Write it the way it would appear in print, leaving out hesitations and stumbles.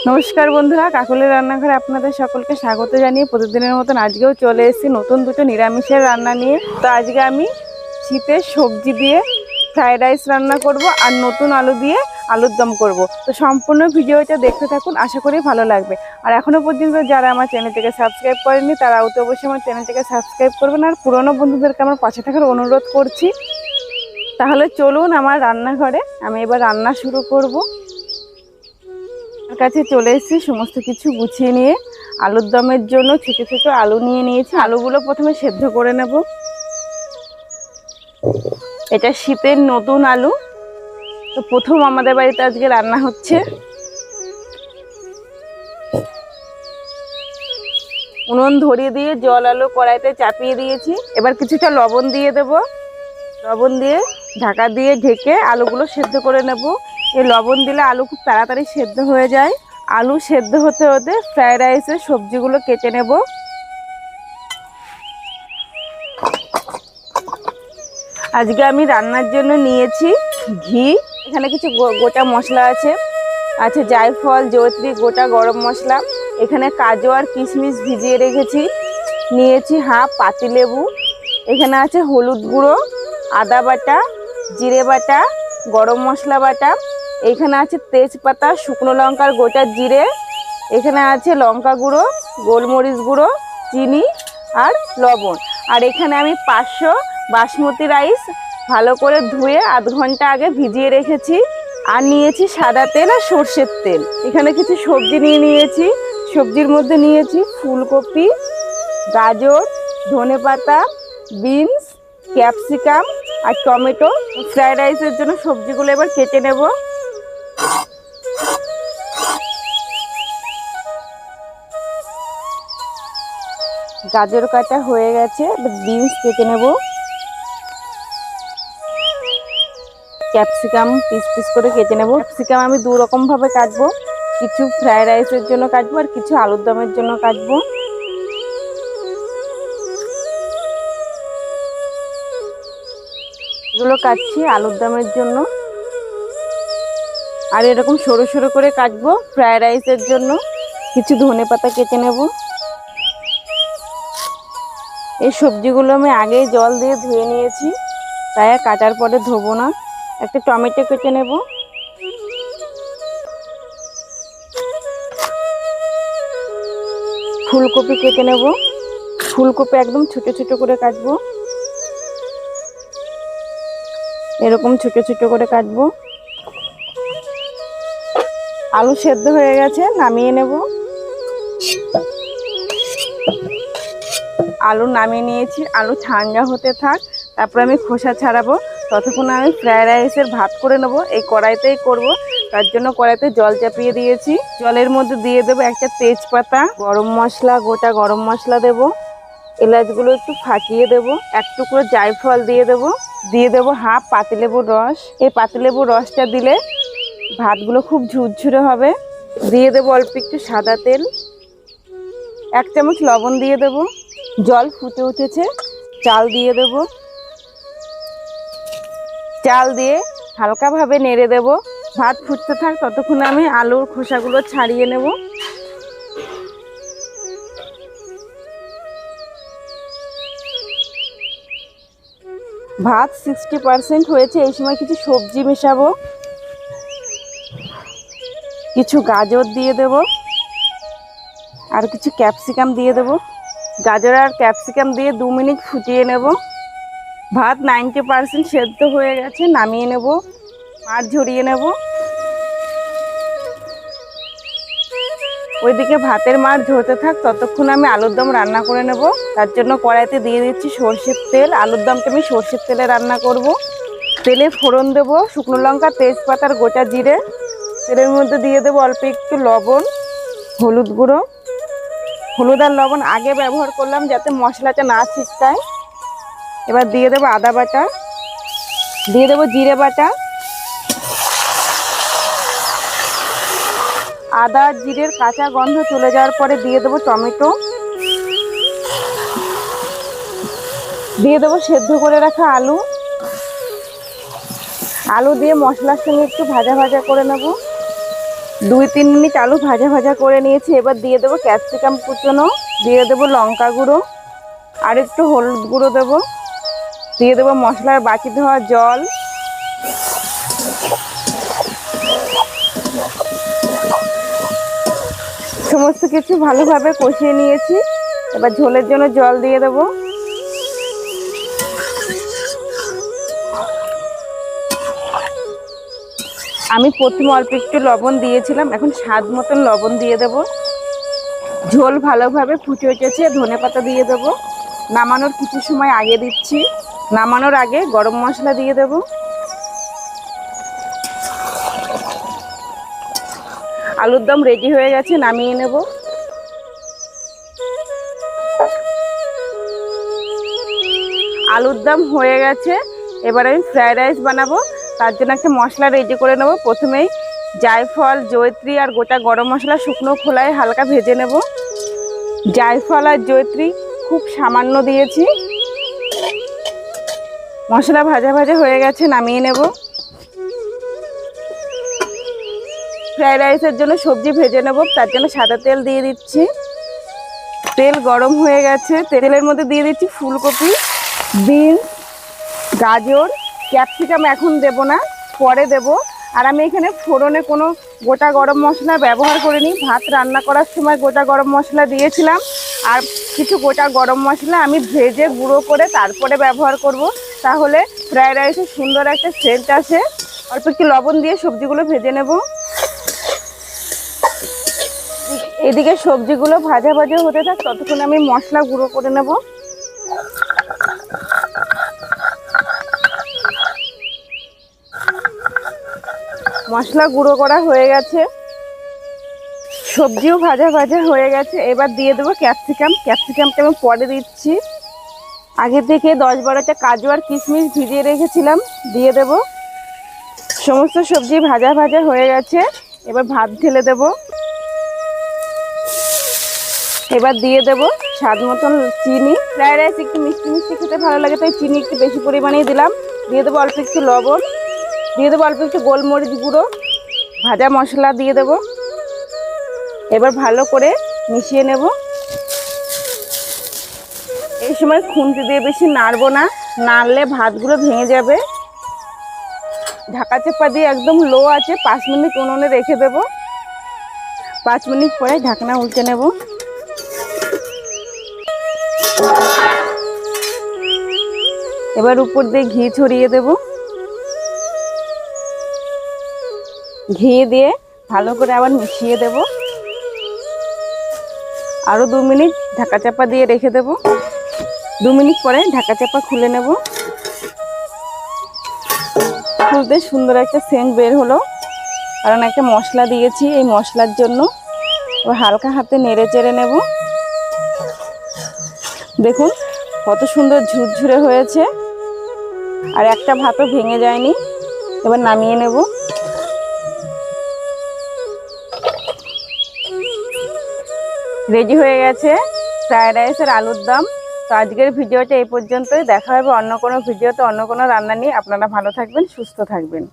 নমস্কার বন্ধুরা, কাকলের রান্নাঘরে আপনাদের সকলকে স্বাগত জানিয়ে প্রতিদিনের মতন আজকেও চলে এসেছি নতুন দুটো নিরামিষের রান্না নিয়ে। তো আজকে আমি শীতের সবজি দিয়ে ফ্রাইড রাইস রান্না করব আর নতুন আলু দিয়ে আলুর দম করব। তো সম্পূর্ণ ভিডিওটা দেখতে থাকুন, আশা করি ভালো লাগবে। আর এখনও পর্যন্ত যারা আমার চ্যানেলটিকে সাবস্ক্রাইব করেননি তারা তো অবশ্যই আমার চ্যানেলটিকে সাবস্ক্রাইব করবেন আর পুরনো বন্ধুদেরকে আমার পাশে থাকার অনুরোধ করছি। তাহলে চলুন আমার রান্নাঘরে, আমি এবার রান্না শুরু করব। কাছে চলে এসেছি সমস্ত কিছু গুছিয়ে নিয়ে। আলুর দমের জন্য ছোটো ছোটো আলু নিয়ে নিয়েছি। আলুগুলো প্রথমে সেদ্ধ করে নেব। এটা শীতের নতুন আলু, তো প্রথম আমাদের বাড়িতে আজকে রান্না হচ্ছে। উনুন ধরিয়ে দিয়ে জল আলু কড়াইতে চাপিয়ে দিয়েছি। এবার কিছুটা লবণ দিয়ে দেব। লবণ দিয়ে ঢাকা দিয়ে ঢেকে আলুগুলো সেদ্ধ করে নেব। এই লবণ দিলে আলু খুব তাড়াতাড়ি সেদ্ধ হয়ে যায়। আলু সেদ্ধ হতে হতে ফ্রাইড রাইসের সবজিগুলো কেটে নেব। আজকে আমি রান্নার জন্য নিয়েছি ঘি, এখানে কিছু গোটা মশলা আছে জায়ফল, জয়ত্রী, গোটা গরম মশলা, এখানে কাজু আর কিশমিশ ভিজিয়ে রেখেছি। নিয়েছি হাফ পাতিলেবু, এখানে আছে হলুদ গুঁড়ো, আদা বাটা, জিরে বাটা, গরম মশলা বাটা, এখানে আছে তেজপাতা, শুকনো লঙ্কার গোটা জিরে, এখানে আছে লঙ্কা গুঁড়ো, গোলমরিচ গুঁড়ো, চিনি আর লবণ। আর এখানে আমি 500 বাসমতি রাইস ভালো করে ধুয়ে আধ ঘন্টা আগে ভিজিয়ে রেখেছি। আর নিয়েছি সাদা তেল আর সর্ষের তেল। এখানে কিছু সবজি নিয়েছি। সবজির মধ্যে নিয়েছি ফুলকপি, গাজর, ধনেপাতা, বিনস, ক্যাপসিকাম আর টমেটো। ফ্রাইড রাইসের জন্য সবজিগুলো এবার কেটে নেব। গাজর কাটা হয়ে গেছে, বিনস কেটে নেব। ক্যাপসিকাম পিস পিস করে কেটে নেব। ক্যাপসিকাম আমি 2 রকম ভাবে কাটবো, কিছু ফ্রাইড রাইসের জন্য কাটবো আর কিছু আলুর দমের জন্য কাটবো। এগুলো কাটছি আলুর দমের জন্য, আর এরকম সরু সরু করে কাটবো ফ্রাইড রাইসের জন্য। কিছু ধনেপাতা কেটে নেব। এই সবজিগুলো আমি আগেই জল দিয়ে ধুয়ে নিয়েছি, তাই আর কাটার পরে ধোবো না। একটা টমেটো কেটে নেব। ফুলকপি কেটে নেব। ফুলকপি একদম ছোট ছোট করে কাটবো, এরকম ছোট ছোট করে কাটবো। আলু সেদ্ধ হয়ে গেছে, নামিয়ে নেব। আলু নামিয়ে নিয়েছি, আলু ঠান্ডা হতে থাক, তারপরে আমি খোসা ছাড়াবো। ততক্ষণ আমি ফ্রাইড রাইসের ভাত করে নেব। এই কড়াইতেই করব, তার জন্য কড়াইতে জল চাপিয়ে দিয়েছি। জলের মধ্যে দিয়ে দেবো একটা তেজপাতা, গরম মশলা, গোটা গরম মশলা দেব, এলাচগুলো একটু ফাটিয়ে দেব, এক টুকরো জায়ফল দিয়ে দেবো হাফ পাতিলেবুর রস। এই পাতিলেবুর রসটা দিলে ভাতগুলো খুব ঝুরঝুরে হবে। দিয়ে দেবো অল্প একটু সাদা তেল, 1 চামচ লবণ দিয়ে দেব। জল ফুটে উঠেছে, চাল দিয়ে দেব। চাল দিয়ে হালকাভাবে নেড়ে দেব। ভাত ফুটতে থাক, ততক্ষণ আমি আলুর খোসাগুলো ছাড়িয়ে নেব। ভাত 60% হয়েছে। এই সময় কিছু সবজি মেশাবো। কিছু গাজর দিয়ে দেব আর কিছু ক্যাপসিকাম দিয়ে দেব। গাজর আর ক্যাপসিকাম দিয়ে 2 মিনিট ফুটিয়ে নেব। ভাত 90% সেদ্ধ হয়ে গেছে, নামিয়ে নেব। মাছ ঝরিয়ে নেব। ওইদিকে ভাতের মাছ ঝরতে থাক, ততক্ষণ আমি আলুর দম রান্না করে নেব। তার জন্য কড়াইতে দিয়ে দিচ্ছি সর্ষের তেল। আলুর দমটা আমি সর্ষের তেলে রান্না করব। তেলে ফোড়ন দেব শুকনো লঙ্কা, তেজপাতার গোটা জিরে। তেলের মধ্যে দিয়ে দেবো অল্প একটু লবণ, হলুদ গুঁড়ো। হলুদ আর লবণ আগে ব্যবহার করলাম যাতে মশলাটা না ছিটকায়। এবার দিয়ে দেবো আদা বাটা, দিয়ে দেবো জিরে বাটা। আদা জিরের কাঁচা গন্ধ চলে যাওয়ার পরে দিয়ে দেবো টমেটো, দিয়ে দেবো সেদ্ধ করে রাখা আলু। আলু দিয়ে মশলার সঙ্গে একটু ভাজা ভাজা করে নেব। 2-3 মিনিট আলু ভাজা ভাজা করে নিয়েছি। এবার দিয়ে দেবো ক্যাপসিকাম কুচনো, দিয়ে দেবো লঙ্কা গুঁড়ো, আর একটু হলুদ গুঁড়ো দেবো, দিয়ে দেবো মশলার বাটি ধোয়া জল, সমস্ত কিছু ভালোভাবে কষিয়ে নিয়েছি। এবার ঝোলের জন্য জল দিয়ে দেবো। আমি প্রথমে অল্প একটু লবণ দিয়েছিলাম, এখন স্বাদ মতন লবণ দিয়ে দেব। ঝোল ভালোভাবে ফুটে উঠেছে, ধনেপাতা দিয়ে দেব। নামানোর কিছু সময় আগে দিচ্ছি। নামানোর আগে গরম মশলা দিয়ে দেব। আলুর দম রেডি হয়ে গেছে, নামিয়ে নেব। আলুর দম হয়ে গেছে। এবার আমি ফ্রাইড রাইস বানাবো। তার জন্য একটা মশলা রেডি করে নেব। প্রথমেই জায়ফল, জয়িত্রী আর গোটা গরম মশলা শুকনো খোলায় হালকা ভেজে নেব। জায়ফল আর জয়িত্রী খুব সামান্য দিয়েছি। মশলা ভাজা ভাজা হয়ে গেছে, নামিয়ে নেব। ফ্রাইড রাইসের জন্য সবজি ভেজে নেব। তার জন্য সাদা তেল দিয়ে দিচ্ছি। তেল গরম হয়ে গেছে, তেলের মধ্যে দিয়ে দিচ্ছি ফুলকপি, বিনস, গাজর, ক্যাপসিকাম এখন দেব না, পরে দেব। আর আমি এখানে ফোড়নে কোনো গোটা গরম মশলা ব্যবহার করিনি। ভাত রান্না করার সময় গোটা গরম মশলা দিয়েছিলাম, আর কিছু গোটা গরম মশলা আমি ভেজে গুঁড়ো করে তারপরে ব্যবহার করব। তাহলে ফ্রাইড রাইসে সুন্দর একটা সেন্ট আসে। অল্প একটু লবণ দিয়ে সবজিগুলো ভেজে নেব। এদিকে সবজিগুলো ভাজা ভাজা হতে থাক, ততক্ষণ আমি মশলা গুঁড়ো করে নেব। মশলা গুঁড়ো করা হয়ে গেছে, সবজিও ভাজা ভাজা হয়ে গেছে। এবার দিয়ে দেবো ক্যাপসিকাম। ক্যাপসিকামটা আমি পরে দিচ্ছি। আগে থেকে 10-12টা কাজু আর কিশমিশ ভিজিয়ে রেখেছিলাম, দিয়ে দেব। সমস্ত সবজি ভাজা ভাজা হয়ে গেছে। এবার ভাত ঢেলে দেব। এবার দিয়ে দেব স্বাদ মতন চিনি। ফ্রাইড রাইস একটু মিষ্টি মিষ্টি খেতে ভালো লাগে, তাই চিনি একটু বেশি পরিমাণেই দিলাম। দিয়ে দেবো অল্প একটু লবণ, দিয়ে দেবো অল্প একটু গোলমরিচ গুঁড়ো, ভাজা মশলা দিয়ে দেব। এবার ভালো করে মিশিয়ে নেব। এই সময় খুন্তি দিয়ে বেশি নাড়বো না, নাড়লে ভাতগুলো ভেঙে যাবে। ঢাকা চাপা দিয়ে একদম লো আছে 5 মিনিট উনুনে রেখে দেব। 5 মিনিট পরে ঢাকনা উল্টে নেব। এবার উপর দিয়ে ঘি ছড়িয়ে দেব। ঘি দিয়ে ভালো করে আবার মিশিয়ে দেব। আরো 2 মিনিট ঢাকা চাপা দিয়ে রেখে দেব। 2 মিনিট পরে ঢাকা চাপা খুলে নেব। খুলতে সুন্দর একটা সেন্ট বের হলো, কারণ একটা মশলা দিয়েছি এই মশলার জন্য। এবার হালকা হাতে নেড়ে চেড়ে নেব। দেখুন কত সুন্দর ঝুরঝুরে হয়েছে, আর একটা ভাতও ভেঙে যায়নি। এবার নামিয়ে নেব। রেডি হয়ে গেছে ফ্রাইড রাইস আর আলুর দম। তো আজকের ভিডিওটা এই পর্যন্তই। দেখা হবে অন্য কোনো ভিডিওতে, অন্য কোনো রান্না নিয়ে। আপনারা ভালো থাকবেন, সুস্থ থাকবেন।